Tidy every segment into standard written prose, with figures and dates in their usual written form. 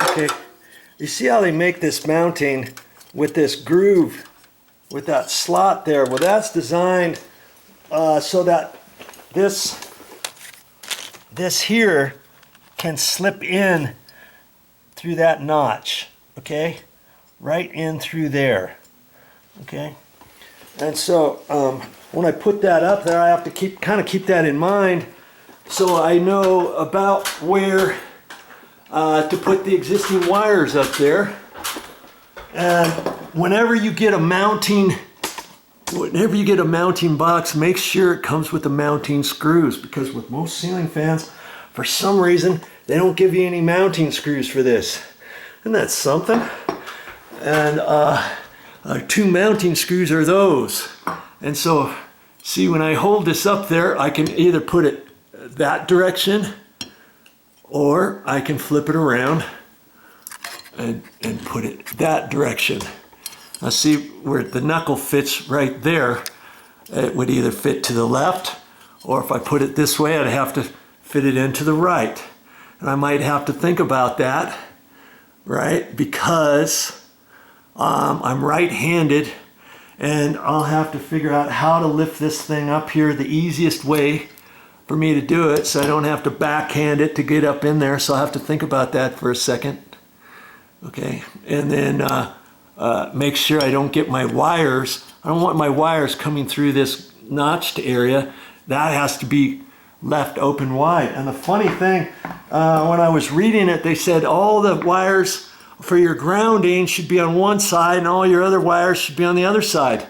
Okay, you see how they make this mounting with this groove, with that slot there? Well, that's designed so that this here can slip in through that notch, okay? Right in through there, okay? And so when I put that up there, I have to kind of keep that in mind so I know about where to put the existing wires up there. And whenever you get a mounting box, make sure it comes with the mounting screws, because with most ceiling fans, for some reason, they don't give you any mounting screws for this. And that's something. And 2 mounting screws are those. And so, see, when I hold this up there, I can either put it that direction, or I can flip it around and put it that direction. Now see where the knuckle fits right there, it would either fit to the left, or if I put it this way, I'd have to fit it into the right. And I might have to think about that, right? Because I'm right-handed, and I'll have to figure out how to lift this thing up here the easiest way for me to do it, so I don't have to backhand it to get up in there. So I'll have to think about that for a second. Okay, and then make sure I don't get my wires. I don't want my wires coming through this notched area. That has to be left open wide. And the funny thing, when I was reading it, they said all the wires for your grounding should be on one side and all your other wires should be on the other side.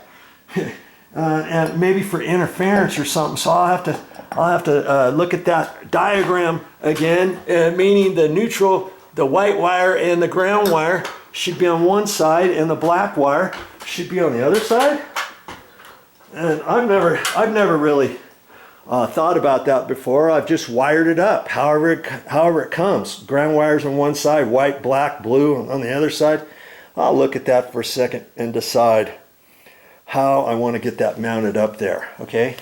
And maybe for interference or something. So I'll have to look at that diagram again, meaning the neutral, the white wire and the ground wire should be on one side and the black wire should be on the other side. And I've never really thought about that before. I've just wired it up however it comes. Ground wires on one side, white, black, blue on the other side. I'll look at that for a second and decide how I want to get that mounted up there, okay?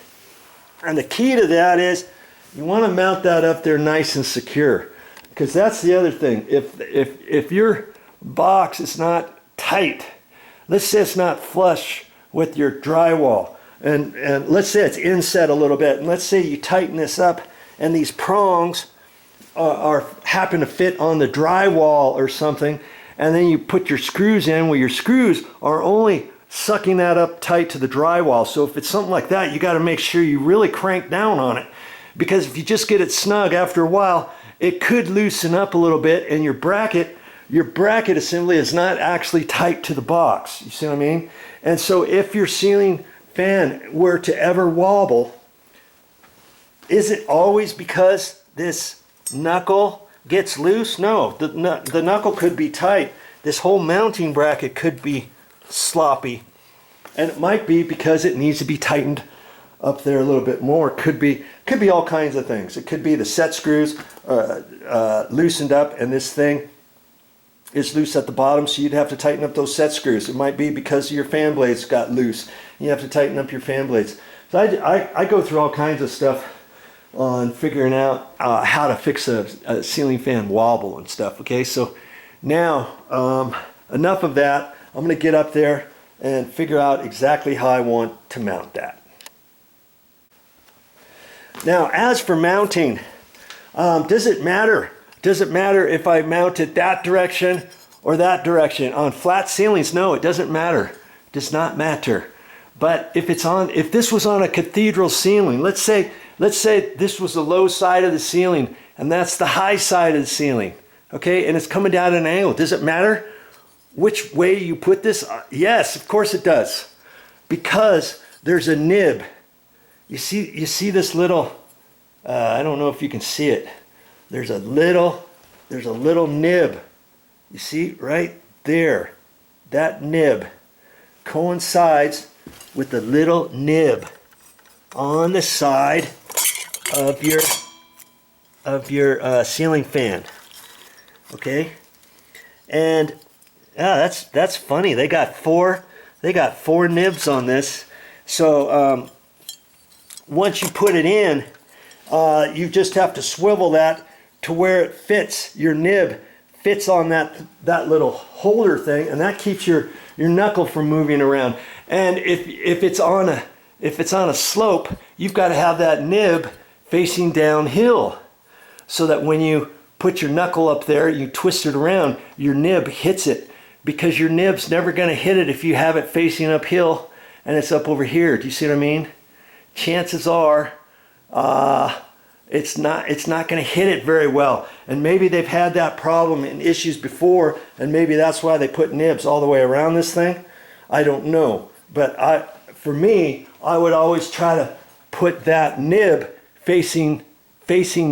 And the key to that is you want to mount that up there nice and secure, because that's the other thing. If your box is not tight, let's say it's not flush with your drywall, and let's say it's inset a little bit, and let's say you tighten this up and these prongs happen to fit on the drywall or something, and then you put your screws in, well, your screws are only sucking that up tight to the drywall. So if it's something like that, you got to make sure you really crank down on it, because if you just get it snug, after a while it could loosen up a little bit, and your bracket assembly is not actually tight to the box. You see what I mean? And so if your ceiling fan were to ever wobble, is it always because this knuckle gets loose? No, the knuckle could be tight. This whole mounting bracket could be sloppy, and it might be because it needs to be tightened up there a little bit more. Could be all kinds of things. It could be the set screws loosened up, and this thing is loose at the bottom, so you'd have to tighten up those set screws. It might be because your fan blades got loose. You have to tighten up your fan blades. So I go through all kinds of stuff on figuring out how to fix a ceiling fan wobble and stuff. Okay, so now enough of that. I'm going to get up there and figure out exactly how I want to mount that. Now, as for mounting, does it matter? Does it matter if I mount it that direction or that direction? On flat ceilings, no, it doesn't matter. It does not matter. But if this was on a cathedral ceiling, let's say this was the low side of the ceiling and that's the high side of the ceiling, okay, and it's coming down at an angle, does it matter which way you put this? Yes, of course it does, because there's a nib. You see this little, I don't know if you can see it. There's a little nib. You see right there, that nib coincides with the little nib on the side of your ceiling fan. Okay, and yeah, that's funny. They got four nibs on this. So once you put it in, you just have to swivel that to where it fits. Your nib fits on that little holder thing, and that keeps your knuckle from moving around. And if it's on a slope, you've got to have that nib facing downhill, so that when you put your knuckle up there, you twist it around, your nib hits it, because your nib's never going to hit it if you have it facing uphill and it's up over here. Do you see what I mean? Chances are it's not going to hit it very well. And maybe they've had that problem and issues before, and maybe that's why they put nibs all the way around this thing. I don't know. But for me, I would always try to put that nib facing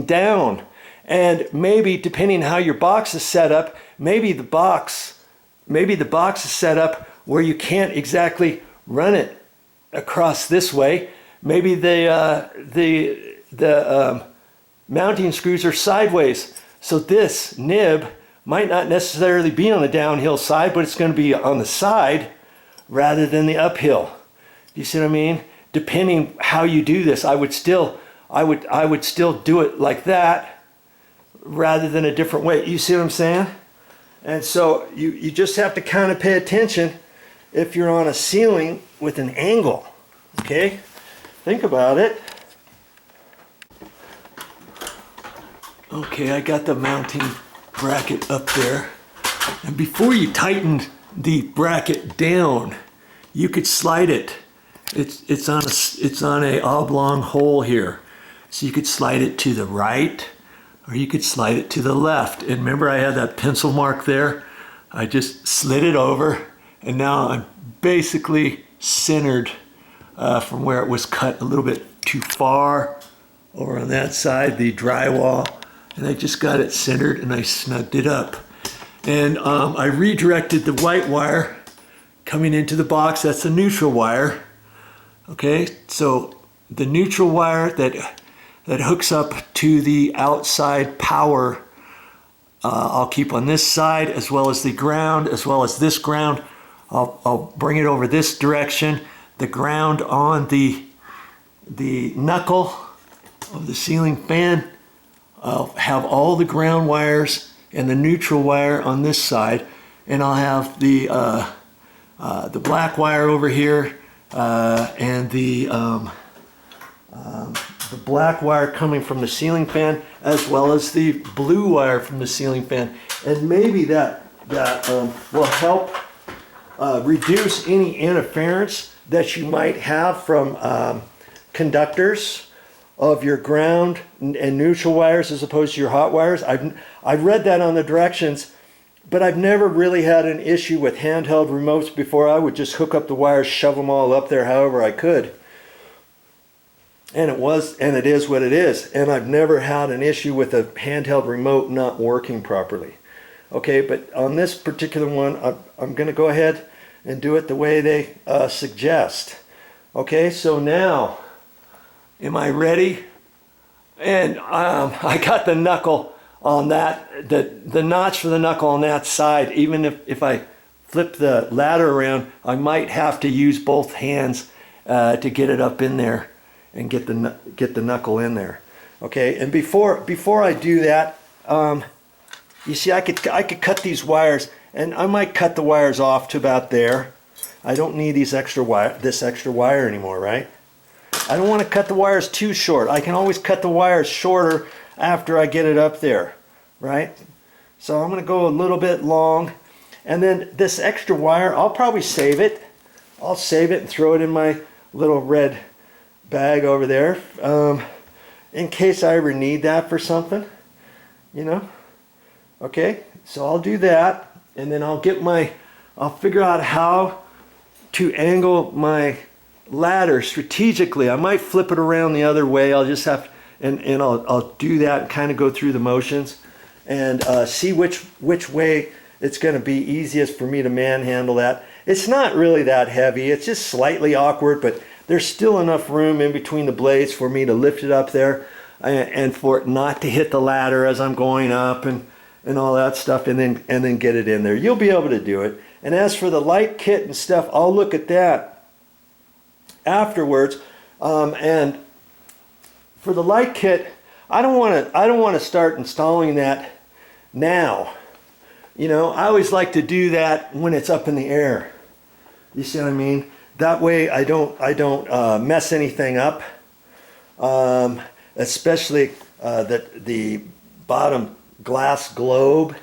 down. And maybe, depending how your box is set up, maybe the box is set up where you can't exactly run it across this way. Maybe the mounting screws are sideways, so this nib might not necessarily be on the downhill side, but it's going to be on the side rather than the uphill. Do you see what I mean? Depending how you do this, I would still do it like that rather than a different way. You see what I'm saying? And so you just have to kind of pay attention if you're on a ceiling with an angle. Okay? Think about it. Okay, I got the mounting bracket up there. And before you tighten the bracket down, you could slide it. It's on a oblong hole here. So you could slide it to the right, or you could slide it to the left. And remember, I had that pencil mark there? I just slid it over, and now I'm basically centered from where it was cut a little bit too far over on that side, the drywall. And I just got it centered, and I snugged it up. And I redirected the white wire coming into the box. That's the neutral wire. Okay, so the neutral wire that hooks up to the outside power, I'll keep on this side, as well as the ground, as well as this ground. I'll bring it over this direction. The ground on the knuckle of the ceiling fan. I'll have all the ground wires and the neutral wire on this side, and I'll have the black wire over here, and the black wire coming from the ceiling fan, as well as the blue wire from the ceiling fan. And maybe that will help reduce any interference that you might have from conductors of your ground and neutral wires as opposed to your hot wires. I've read that on the directions, but I've never really had an issue with handheld remotes before. I would just hook up the wires, shove them all up there however I could. And it is what it is. And I've never had an issue with a handheld remote not working properly. Okay, but on this particular one, I'm going to go ahead and do it the way they suggest. Okay, so now, am I ready? And I got the knuckle on that, the notch for the knuckle on that side. Even if I flip the ladder around, I might have to use both hands to get it up in there and get the knuckle in there. Okay, and before I do that, you see, I could cut these wires, and I might cut the wires off to about there. I don't need this extra wire anymore, right? I don't want to cut the wires too short. I can always cut the wires shorter after I get it up there, right? So I'm going to go a little bit long, and then this extra wire, I'll probably save it. I'll save it and throw it in my little red bag over there, in case I ever need that for something, you know. Okay, so I'll do that, and then I'll figure out how to angle my ladder strategically. I might flip it around the other way. I'll just have, and I'll do that and kind of go through the motions and see which way it's going to be easiest for me to manhandle that. It's not really that heavy. It's just slightly awkward, but there's still enough room in between the blades for me to lift it up there and for it not to hit the ladder as I'm going up and all that stuff, and then get it in there. You'll be able to do it. And as for the light kit and stuff, I'll look at that afterwards. And for the light kit, I don't want to start installing that now. You know, I always like to do that when it's up in the air. You see what I mean? That way I don't mess anything up. Especially the bottom glass globe.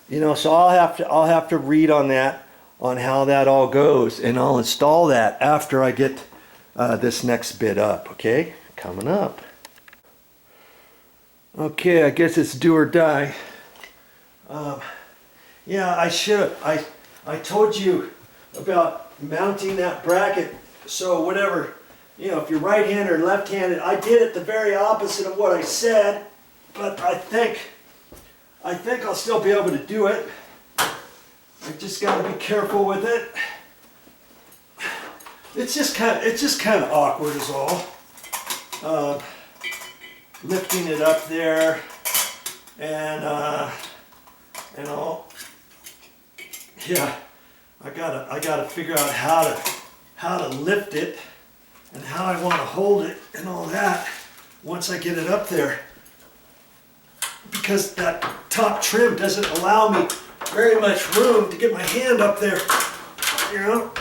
You know, so I'll have to read on that, on how that all goes, and I'll install that after I get this next bit up. Okay, coming up. Okay, I guess it's do or die. Yeah, I told you about mounting that bracket. So whatever, you know, if you're right-handed or left-handed, I did it the very opposite of what I said, but I think I'll still be able to do it. I just got to be careful with it. It's just kind of awkward is all. Lifting it up there, and all. Yeah, I gotta figure out how to lift it and how I want to hold it and all that once I get it up there, because that top trim doesn't allow me very much room to get my hand up there. You know.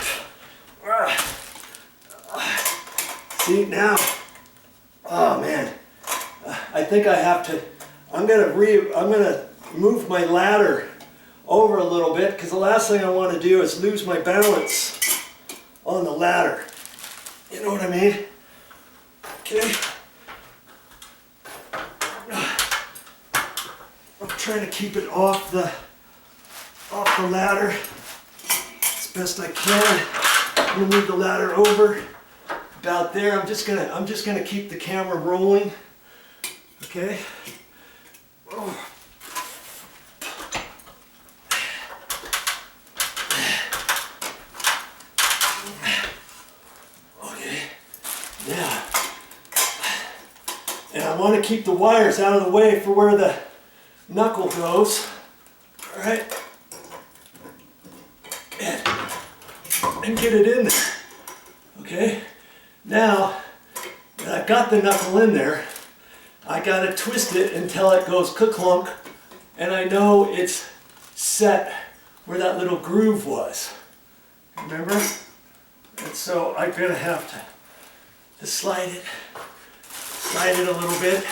See now. Oh man. I think I have to. I'm gonna move my ladder over a little bit, because the last thing I want to do is lose my balance on the ladder. You know what I mean? Okay. I'm trying to keep it off the ladder as best I can. I'm gonna move the ladder over about there. I'm just gonna keep the camera rolling. Okay. Oh. Okay. Yeah. And I want to keep the wires out of the way for where the knuckle goes. All right. And get it in there. Okay. Now that I've got the knuckle in there, I gotta twist it until it goes ka-clunk, and I know it's set where that little groove was. Remember? And so I'm gonna have to slide it a little bit.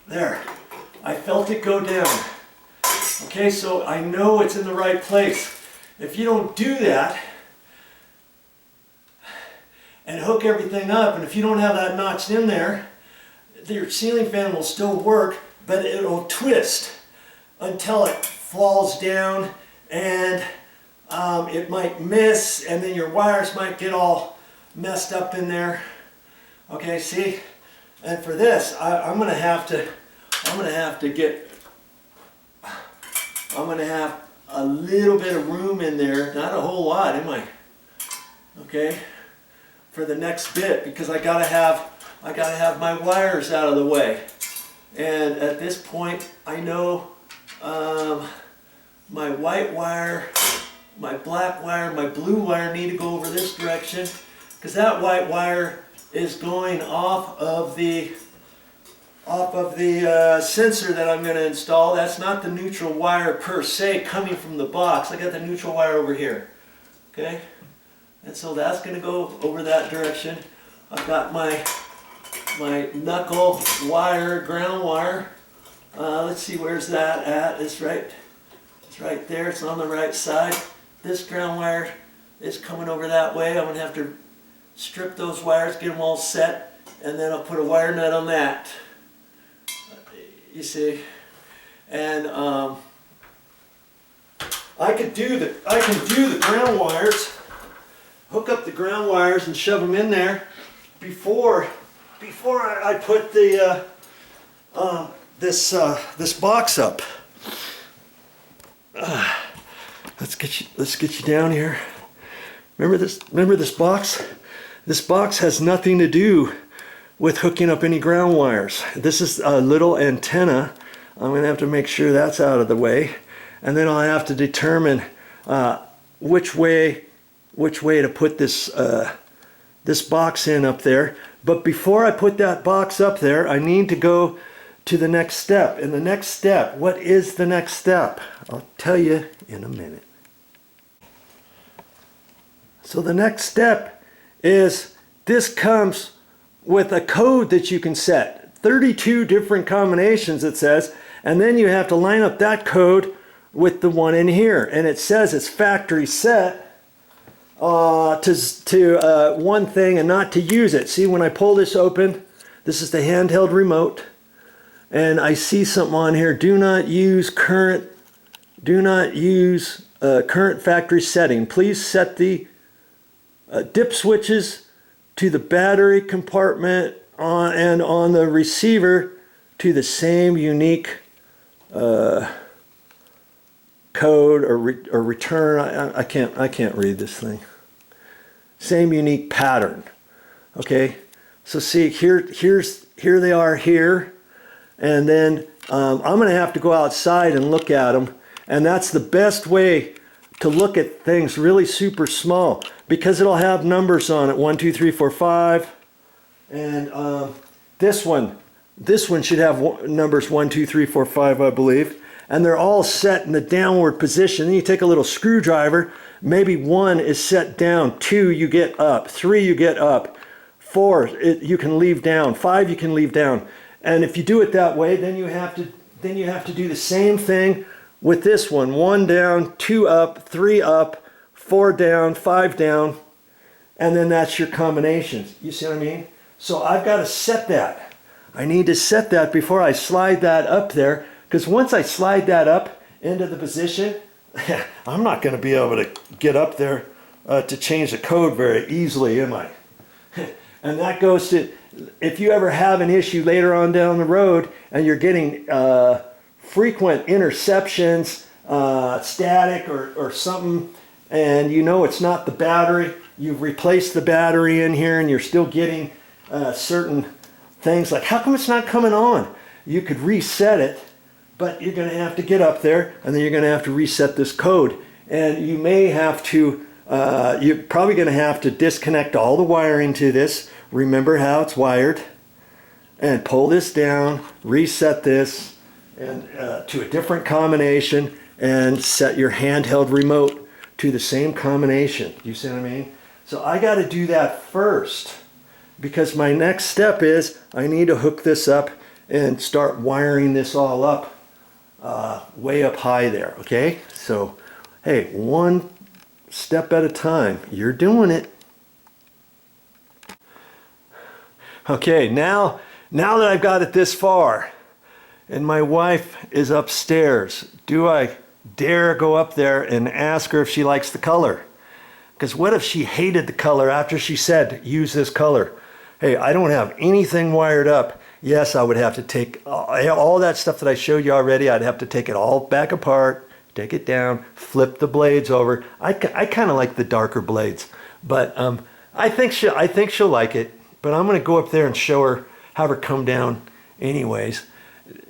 There. I felt it go down. Okay, so I know it's in the right place. If you don't do that and hook everything up, and if you don't have that notched in there, your ceiling fan will still work, but it'll twist until it falls down, and it might miss, and then your wires might get all messed up in there. Okay, see? And for this, I'm gonna have a little bit of room in there, not a whole lot, am I? Okay, for the next bit, because I gotta have my wires out of the way. And at this point, I know my white wire, my black wire, my blue wire need to go over this direction, because that white wire is going off of the sensor that I'm going to install. That's not the neutral wire per se coming from the box. I got the neutral wire over here. Okay? And so that's going to go over that direction. I've got my knuckle wire, ground wire. Let's see, where's that at? It's right there. It's on the right side. This ground wire is coming over that way. I'm going to have to strip those wires, get them all set, and then I'll put a wire nut on that. You see, and I can do the ground wires, hook up the ground wires and shove them in there before I put the this box up. Let's get you down here. Remember this box? This box has nothing to do with hooking up any ground wires. This is a little antenna. I'm gonna have to make sure that's out of the way, and then I'll have to determine which way to put this this box in up there. But before I put that box up there, I need to go to the next step. And the next step, what is the next step? I'll tell you in a minute. So the next step is this comes with a code that you can set. 32 different combinations, it says. And then you have to line up that code with the one in here. And it says it's factory set to one thing and not to use it. See, when I pull this open, this is the handheld remote. And I see something on here, do not use current factory setting. Please set the dip switches to the battery compartment and on the receiver to the same unique code or return. I can't read this thing. Same unique pattern. Okay, so see here they are here, and then I'm going to have to go outside and look at them, and that's the best way to look at things really super small, because it'll have numbers on it, 1 2 3 4 5, and this one should have numbers 1 2 3 4 5, I believe, and they're all set in the downward position. Then you take a little screwdriver, maybe 1 is set down, 2 you get up, 3 you get up, 4 you can leave down, 5 you can leave down. And if you do it that way, then you have to do the same thing with this one. 1 down, 2 up, 3 up, 4 down, 5 down, and then that's your combinations. You see what I mean? So I've got to set that. I need to set that before I slide that up there, because once I slide that up into the position, I'm not going to be able to get up there to change the code very easily, am I? And that goes to, if you ever have an issue later on down the road and you're getting frequent interceptions, static or something, and you know it's not the battery, you've replaced the battery in here and you're still getting certain things like, how come it's not coming on? You could reset it, but you're going to have to get up there and then you're going to have to reset this code. And you may have to, you're probably going to have to disconnect all the wiring to this. Remember how it's wired, and pull this down, reset this and to a different combination, and set your handheld remote to the same combination. You see what I mean? So I got to do that first, because my next step is I need to hook this up and start wiring this all up way up high there. Okay, so hey, one step at a time. You're doing it. Okay, now that I've got it this far and my wife is upstairs, do I dare go up there and ask her if she likes the color? Because what if she hated the color after she said, use this color? Hey, I don't have anything wired up. Yes, I would have to take all that stuff that I showed you already. I'd have to take it all back apart, take it down, flip the blades over. I kind of like the darker blades, but I think she'll like it. But I'm going to go up there and show her, have her come down anyways.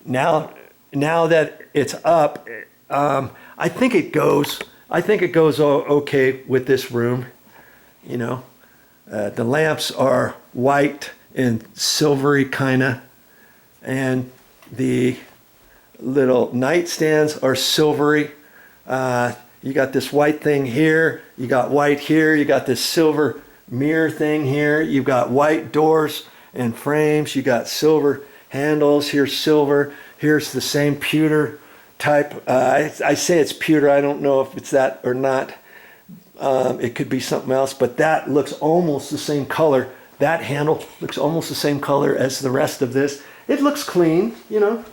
Now that it's up, I think it goes okay with this room. You know, the lamps are white and silvery kinda, and the little nightstands are silvery. You got this white thing here, you got white here, you got this silver mirror thing here, you've got white doors and frames, you got silver handles, here's silver, here's the same pewter type. I say it's pewter, I don't know if it's that or not. It could be something else, but that looks almost the same color. That handle looks almost the same color as the rest of this. It looks clean, you know.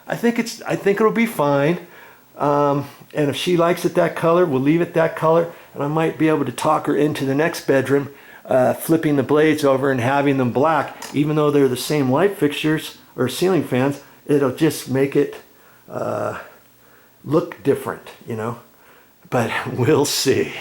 I think it'll be fine. And if she likes it that color, we'll leave it that color, and I might be able to talk her into the next bedroom, flipping the blades over and having them black. Even though they're the same light fixtures or ceiling fans, it'll just make it look different, you know. But we'll see.